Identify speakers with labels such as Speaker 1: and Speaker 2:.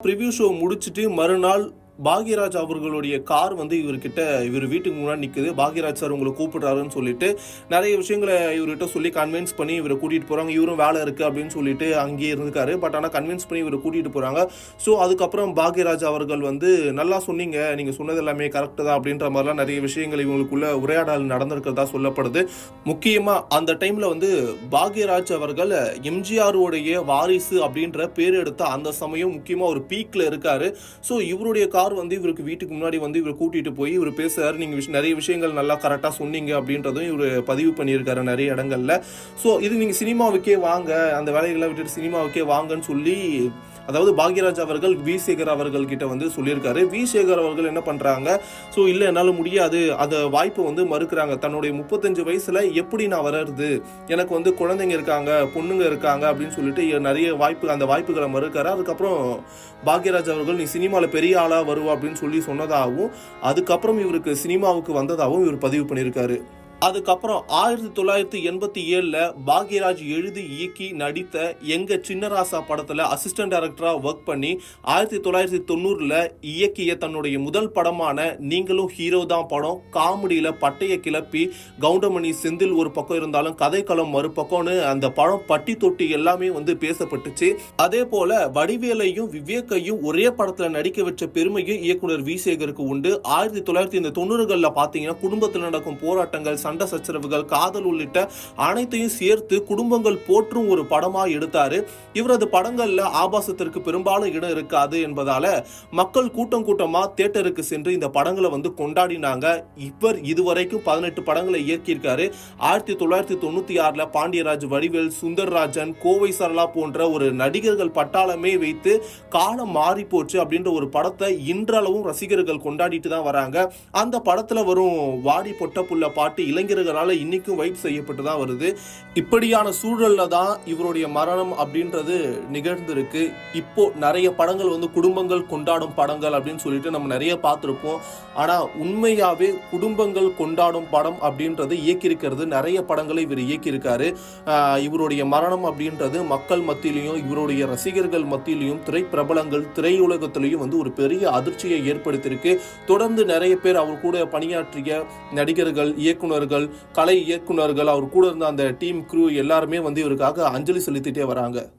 Speaker 1: Preview show முடிச்சுட்டு மறுநாள் பாக்யராஜ் அவர்களுடைய கார் வந்து இவர் வீட்டுக்கு முன்னாடி நிற்குது. பாக்யராஜ் சார் உங்களை கூப்பிடுறாருன்னு சொல்லிட்டு நிறைய விஷயங்களை இவர்கிட்ட சொல்லி கன்வின்ஸ் பண்ணி இவரை கூட்டிகிட்டு போகிறாங்க. இவரும் வேலை இருக்குது அப்படின்னு சொல்லிட்டு அங்கேயே இருந்திருக்காரு. பட் ஆனால் கன்வின்ஸ் பண்ணி இவரை கூட்டிகிட்டு போகிறாங்க. ஸோ அதுக்கப்புறம் பாக்யராஜ் அவர்கள் வந்து நல்லா சொன்னீங்க, நீங்கள் சொன்னது எல்லாமே கரெக்டு தான் அப்படின்ற மாதிரிலாம் நிறைய விஷயங்கள் இவங்களுக்குள்ள உரையாடல் நடந்திருக்கிறதா சொல்லப்படுது. முக்கியமாக அந்த டைமில் வந்து பாக்யராஜ் அவர்கள் எம்ஜிஆருடைய வாரிசு அப்படின்ற பேர் எடுத்த அந்த சமயம் முக்கியமாக ஒரு பீக்கில் இருக்காரு. ஸோ இவருடைய கார் வந்து இவருக்கு வீட்டுக்கு முன்னாடி வந்து இவர் கூட்டிட்டு போய் இவர் பேசுறாரு. நீங்க நிறைய விஷயங்கள் நல்லா கரெக்டா சொன்னீங்க அப்படின்றதும் இவர் பதிவு பண்ணியிருக்காரு நிறைய இடங்கள்ல. ஸோ இது நீங்க சினிமாவுக்கே வாங்க, அந்த வேலைகளை விட்டுட்டு சினிமாவுக்கே வாங்கன்னு சொல்லி அதாவது பாக்யராஜ் அவர்கள் வி சேகர் அவர்கள் கிட்ட வந்து சொல்லியிருக்காரு. வி சேகர் அவர்கள் என்ன பண்றாங்க, ஸோ இல்லை என்னால் முடியாது, அந்த வாய்ப்பை வந்து மறுக்கிறாங்க. தன்னுடைய 35 வயசுல எப்படி நான் வர்றது, எனக்கு வந்து குழந்தைங்க இருக்காங்க, பொண்ணுங்க இருக்காங்க அப்படின்னு சொல்லிட்டு நிறைய அந்த வாய்ப்புகளை மறுக்கிறார். அதுக்கப்புறம் பாக்யராஜ் அவர்கள் நீ சினிமாவில் பெரிய ஆளா வருவா அப்படின்னு சொல்லி சொன்னதாகவும் அதுக்கப்புறம் இவருக்கு சினிமாவுக்கு வந்ததாகவும் இவர் பதிவு பண்ணியிருக்காரு. அதுக்கப்புறம் 1987 பாக்யராஜ் எழுதி இயக்கி நடித்த எங்க சின்னராசா படத்துல அசிஸ்டன்ட் டைரக்டரா ஒர்க் பண்ணி 1990 இயக்கிய தன்னுடைய முதல் படமான நீங்களும் ஹீரோ தான் படம் காமெடியில பட்டைய கிளப்பி கவுண்டமணி செந்தில் ஒரு பக்கம் இருந்தாலும் கதைக்களம் மறுபக்கம்னு அந்த படம் பட்டி தொட்டி எல்லாமே வந்து பேசப்பட்டுச்சு. அதே போல வடிவேலையும் விவேக்கையும் ஒரே படத்துல நடிக்க வச்ச பெருமையும் இயக்குனர் வி சேகருக்கு உண்டு. 1990 பாத்தீங்கன்னா குடும்பத்தில் நடக்கும் போராட்டங்கள், சண்டை சச்சரவுகள், காதல் உள்ளிட்ட அனைத்தையும் சேர்த்து குடும்பங்கள் போற்றும் ஒரு படமா எடுத்தாரு. இவரது படங்கள்ல ஆபாசத்திற்கு பெரும்பாலும் இடம் இருக்காது என்பதால மக்கள் கூட்டம் கூட்டமா தியேட்டருக்கு சென்று இந்த படங்களை வந்து கொண்டாடினாங்க. இவர் இதுவரைக்கும் 18 படங்களை இயக்கியிருக்காரு. 1996 பாண்டியராஜ், வடிவேல், சுந்தர்ராஜன், கோவை சரளா போன்ற ஒரு நடிகர்கள் பட்டாளமே வைத்து காலம் மாறி போச்சு அப்படின்ற ஒரு படத்தை இன்றளவும் ரசிகர்கள் கொண்டாடிட்டு தான் வராங்க. அந்த படத்துல வரும் வாடி பொட்ட புள்ள பாட்டு இளைஞர்களால் இன்னைக்கும் வைப் செய்யப்பட்டு தான் வருது. இப்படியான சூழல்ல தான் இவருடைய மரணம் அப்படின்றது நிகழ்ந்திருக்கு. இப்போ நிறைய படங்கள் வந்து குடும்பங்கள் கொண்டாடும் படங்கள் அப்படின்னு சொல்லிட்டு நம்ம நிறைய பார்த்துருப்போம். ஆனா உண்மையாவே குடும்பங்கள் கொண்டாடும் படம் அப்படின்றது இயக்கியிருக்கிறது நிறைய படங்களை இவர் இயக்கியிருக்காரு. இவருடைய மரணம் அப்படின்றது மக்கள் மத்தியிலையும் இவருடைய ரசிகர்கள் மத்தியிலையும் திரைப்பிரபலங்கள் திரையுலகத்திலையும் வந்து ஒரு பெரிய அதிர்ச்சியை ஏற்படுத்தியிருக்கு. தொடர்ந்து நிறைய பேர் அவர் கூட பணியாற்றிய நடிகர்கள், இயக்குனர்கள், கலை இயக்குனர்கள், அவர் கூட இருந்த அந்த டீம் க்ரூ எல்லாருமே வந்து இவருக்காக அஞ்சலி செலுத்திட்டே வராங்க.